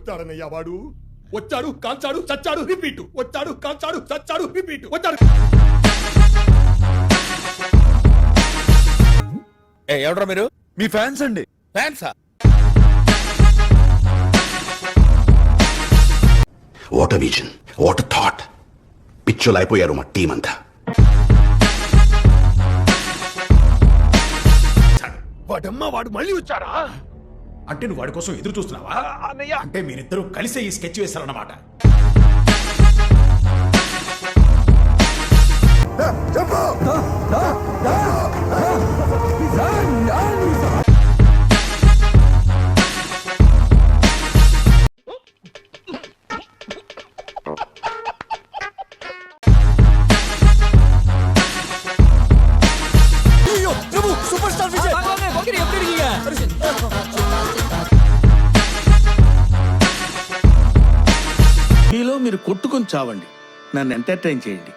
వచ్చాడన్నయ్యా వాడు. వచ్చాడు, కాల్చాడు, చచ్చాడు, రిపీట్. వచ్చాడు, కాల్చాడు, చచ్చాడు, రిపీట్. వచ్చాడు. ఎవడ్రా మీరు? మీ ఫ్యాన్స్ అండి. ఫ్యాన్సా? What vision, what thought. పిచ్చోలు అయిపోయారు మా టీం అంతా. వాడమ్మా వాడు మళ్ళీ వచ్చాడా? అంటే నువ్వు వాడి కోసం ఎదురు చూస్తున్నావా? అంటే మీరిద్దరూ కలిసే ఈ స్కెచ్ వేశారన్నమాట. Super star Vijay. మీలో మీరు కొట్టుకొని చావండి, నన్ను ఎంటర్టైన్ చేయండి.